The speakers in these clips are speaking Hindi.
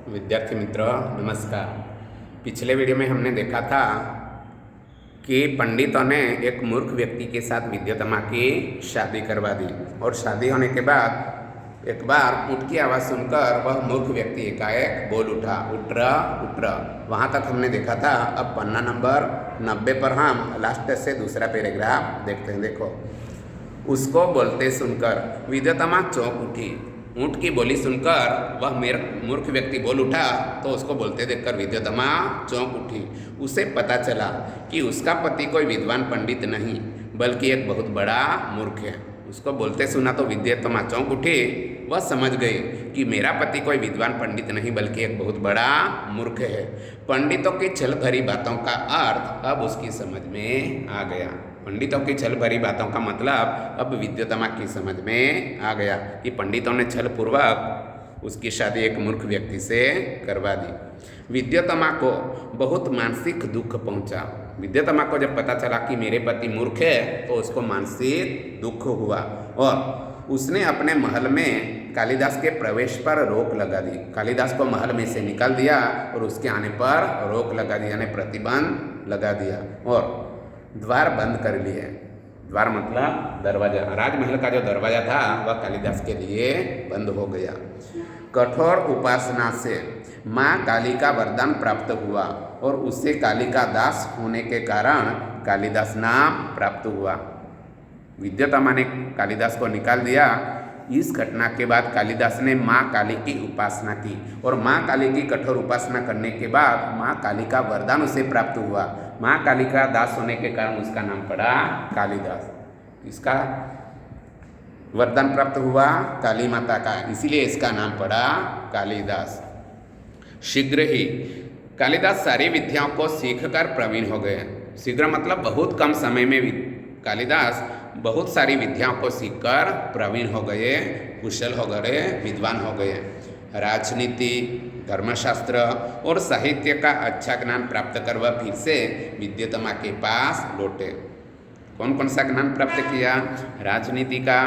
विद्यार्थी मित्रों नमस्कार। पिछले वीडियो में हमने देखा था कि पंडितों ने एक मूर्ख व्यक्ति के साथ विद्योत्तमा की शादी करवा दी और शादी होने के बाद एक बार ऊँट की आवाज़ सुनकर वह मूर्ख व्यक्ति एकाएक बोल उठा, उठ रहा। वहाँ तक हमने देखा था। अब पन्ना नंबर 90 पर हम लास्ट से दूसरा पैराग्राफ देखते हैं। देखो, उसको बोलते सुनकर विद्योत्तमा चौंक उठी। ऊँट की बोली सुनकर वह मूर्ख व्यक्ति बोल उठा तो उसको बोलते देखकर विद्योत्तमा चौंक उठी। उसे पता चला कि उसका पति कोई विद्वान पंडित नहीं बल्कि एक बहुत बड़ा मूर्ख है। उसको बोलते सुना तो विद्योत्तमा चौंक उठी। वह समझ गई कि मेरा पति कोई विद्वान पंडित नहीं बल्कि एक बहुत बड़ा मूर्ख है। पंडितों की छल भरी बातों का अर्थ अब उसकी समझ में आ गया। पंडितों की छल भरी बातों का मतलब अब विद्योत्तमा की समझ में आ गया कि पंडितों ने छल पूर्वक उसकी शादी एक मूर्ख व्यक्ति से करवा दी। विद्योत्तमा को बहुत मानसिक दुख पहुंचा। विद्योत्तमा को जब पता चला कि मेरे पति मूर्ख है तो उसको मानसिक दुख हुआ और उसने अपने महल में कालिदास के प्रवेश पर रोक लगा दी। कालिदास को महल में से निकाल दिया और उसके आने पर रोक लगा दिया, यानी प्रतिबंध लगा दिया और द्वार बंद कर लिए। द्वार मतलब दरवाजा। राजमहल का जो दरवाजा था वह कालिदास के लिए बंद हो गया। कठोर उपासना से माँ काली का वरदान प्राप्त हुआ और उससे काली का दास होने के कारण कालिदास नाम प्राप्त हुआ। विद्योत्तमा ने कालिदास को निकाल दिया। इस घटना के बाद कालिदास ने माँ काली की उपासना की और माँ काली की कठोर उपासना करने के बाद माँ काली का वरदान उसे प्राप्त हुआ। माँ काली का दास होने के कारण उसका नाम पड़ा कालिदास। इसका वरदान प्राप्त हुआ काली माता का, इसीलिए इसका नाम पड़ा कालिदास। शीघ्र ही कालिदास सारी विद्याओं को सीखकर प्रवीण हो गए। शीघ्र मतलब बहुत कम समय में कालिदास बहुत सारी विद्याओं को सीखकर प्रवीण हो गए, कुशल हो गए, विद्वान हो गए। राजनीति, धर्मशास्त्र और साहित्य का अच्छा ज्ञान प्राप्त कर वह फिर से विद्योत्तमा के पास लौटे। कौन कौन सा ज्ञान प्राप्त किया? राजनीति का,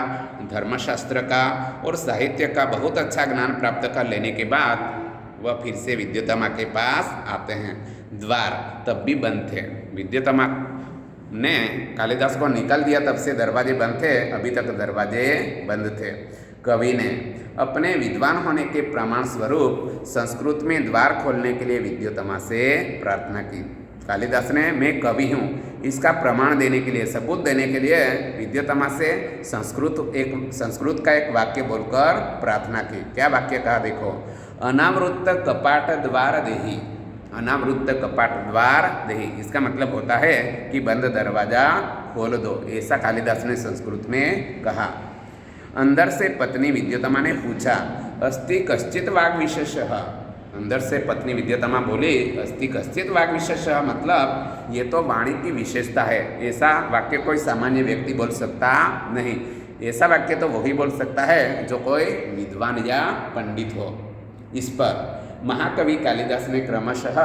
धर्मशास्त्र का और साहित्य का बहुत अच्छा ज्ञान प्राप्त कर लेने के बाद वह फिर से विद्योत्तमा के पास आते हैं। द्वार तब भी बंद थे। विद्योत्तमा ने कालिदास को निकाल दिया, तब से दरवाजे बंद थे, अभी तक दरवाजे बंद थे। कवि ने अपने विद्वान होने के प्रमाण स्वरूप संस्कृत में द्वार खोलने के लिए विद्योत्तमा से प्रार्थना की। कालिदास ने मैं कवि हूँ इसका प्रमाण देने के लिए, सबूत देने के लिए विद्योत्तमा से संस्कृत का एक वाक्य बोलकर प्रार्थना की। क्या वाक्य कहा? देखो, अनावृत्त कपाट द्वार देहि। अनावृत्त कपाट द्वार देहि, इसका मतलब होता है कि बंद दरवाजा खोल दो, ऐसा कालिदास ने संस्कृत में कहा। अंदर से पत्नी विद्योत्तमा ने पूछा, अस्ति कश्चित वाग विशेषः। अंदर से पत्नी विद्योत्तमा बोली, अस्ति कश्चित वाग विशेषः मतलब ये तो वाणी की विशेषता है। ऐसा वाक्य कोई सामान्य व्यक्ति बोल सकता नहीं। ऐसा वाक्य तो वही बोल सकता है जो कोई विद्वान या पंडित हो। इस पर महाकवि कालिदास ने क्रमशः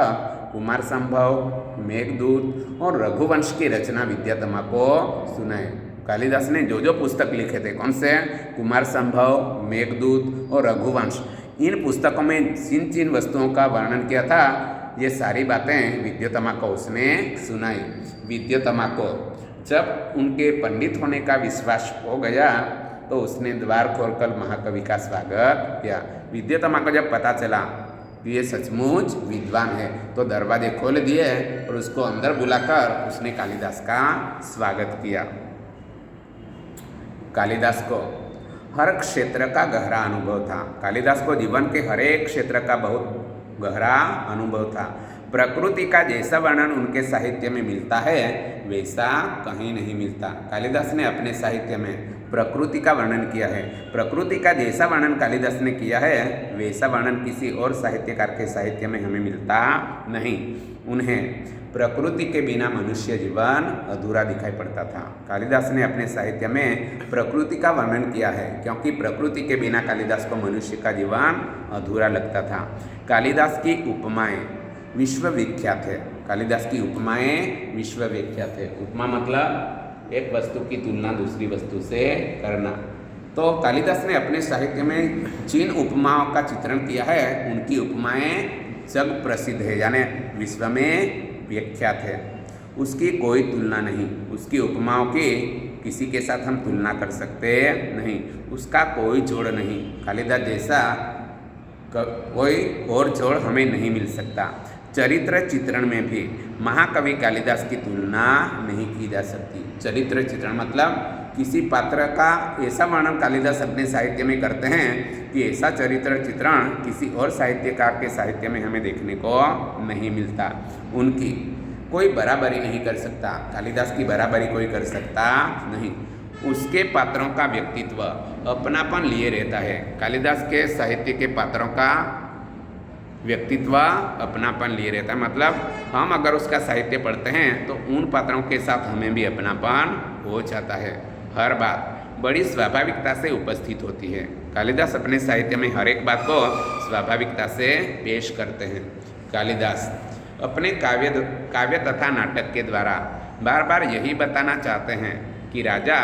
कुमार संभव, मेघदूत और रघुवंश की रचना विद्योत्तमा को सुनाई। कालिदास ने जो जो पुस्तक लिखे थे, कौन से? कुमार संभव, मेघदूत और रघुवंश। इन पुस्तकों में जिन जिन वस्तुओं का वर्णन किया था ये सारी बातें विद्योत्तमा को उसने सुनाई। विद्योत्तमा को जब उनके पंडित होने का विश्वास हो गया तो उसने द्वार खोलकर महाकवि का स्वागत किया। विद्योत्तमा को जब पता चला कि ये सचमुच विद्वान है तो दरवाजे खोल दिए और उसको अंदर बुलाकर उसने कालिदास का स्वागत किया। कालिदास को हर क्षेत्र का गहरा अनुभव था। कालिदास को जीवन के हर एक क्षेत्र का बहुत गहरा अनुभव था। प्रकृति का जैसा वर्णन उनके साहित्य में मिलता है वैसा कहीं नहीं मिलता। कालिदास ने अपने साहित्य में प्रकृति का वर्णन किया है। प्रकृति का जैसा वर्णन कालिदास ने किया है वैसा वर्णन किसी और साहित्यकार के साहित्य में हमें मिलता नहीं। उन्हें प्रकृति के बिना मनुष्य जीवन अधूरा दिखाई पड़ता था। कालिदास ने अपने साहित्य में प्रकृति का वर्णन किया है क्योंकि प्रकृति के बिना कालिदास को मनुष्य का जीवन अधूरा लगता था। कालिदास की उपमाएं विश्वविख्यात है। कालिदास की उपमाएं विश्वविख्यात है। उपमा मतलब एक वस्तु की तुलना दूसरी वस्तु से करना। तो कालिदास ने अपने साहित्य में जिन उपमाओं का चित्रण किया है उनकी उपमाएं जग प्रसिद्ध है, यानी विश्व में विख्यात है। उसकी कोई तुलना नहीं, उसकी उपमाओं की किसी के साथ हम तुलना कर सकते नहीं, उसका कोई जोड़ नहीं। कालिदास जैसा कोई और जोड़ हमें नहीं मिल सकता। चरित्र चित्रण में भी महाकवि कालिदास की तुलना नहीं की जा सकती। चरित्र चित्रण मतलब किसी पात्र का ऐसा वर्णन कालिदास अपने साहित्य में करते हैं कि ऐसा चरित्र चित्रण किसी और साहित्यकार के साहित्य में हमें देखने को नहीं मिलता। उनकी कोई बराबरी नहीं कर सकता, कालिदास की बराबरी कोई कर सकता नहीं। उसके पात्रों का व्यक्तित्व अपनापन लिए रहता है। कालिदास के साहित्य के पात्रों का व्यक्तित्व अपनापन लिए रहता है, मतलब हम अगर उसका साहित्य पढ़ते हैं तो उन पात्रों के साथ हमें भी अपनापन हो जाता है। हर बात बड़ी स्वाभाविकता से उपस्थित होती है। कालिदास अपने साहित्य में हर एक बात को स्वाभाविकता से पेश करते हैं। कालिदास अपने काव्य तथा नाटक के द्वारा बार बार यही बताना चाहते हैं कि राजा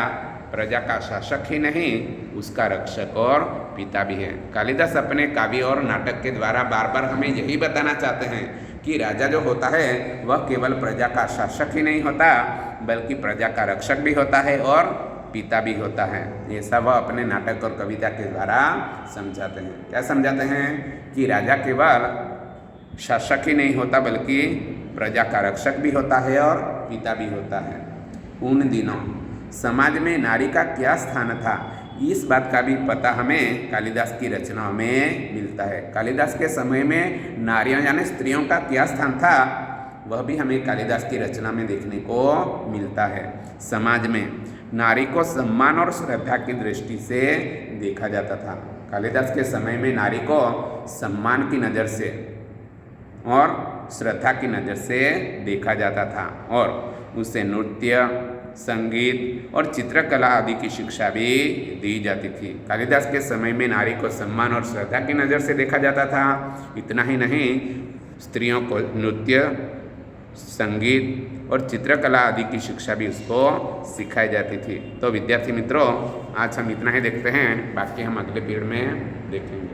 प्रजा का शासक ही नहीं, उसका रक्षक और पिता भी है। कालिदास अपने काव्य और नाटक के द्वारा बार बार हमें यही बताना चाहते हैं कि राजा जो होता है वह केवल प्रजा का शासक ही नहीं होता, बल्कि प्रजा का रक्षक भी होता है और पिता भी होता है। ये सब वह अपने नाटक और कविता के द्वारा समझाते हैं। क्या समझाते हैं? कि राजा केवल शासक ही नहीं होता, बल्कि प्रजा का रक्षक भी होता है और पिता भी होता है। उन दिनों समाज में नारी का क्या स्थान था, इस बात का भी पता हमें कालिदास की रचनाओं में मिलता है। कालिदास के समय में नारियों यानी स्त्रियों का क्या स्थान था, वह भी हमें कालिदास की रचना में देखने को मिलता है। समाज में नारी को सम्मान और श्रद्धा की दृष्टि से देखा जाता था। कालिदास के समय में नारी को सम्मान की नज़र से और श्रद्धा की नज़र से देखा जाता था और उसे नृत्य, संगीत और चित्रकला आदि की शिक्षा भी दी जाती थी। कालिदास के समय में नारी को सम्मान और श्रद्धा की नज़र से देखा जाता था। इतना ही नहीं, स्त्रियों को नृत्य, संगीत और चित्रकला आदि की शिक्षा भी उसको सिखाई जाती थी। तो विद्यार्थी मित्रों, आज हम इतना ही देखते हैं, बाकी हम अगले पीरियड में देखेंगे।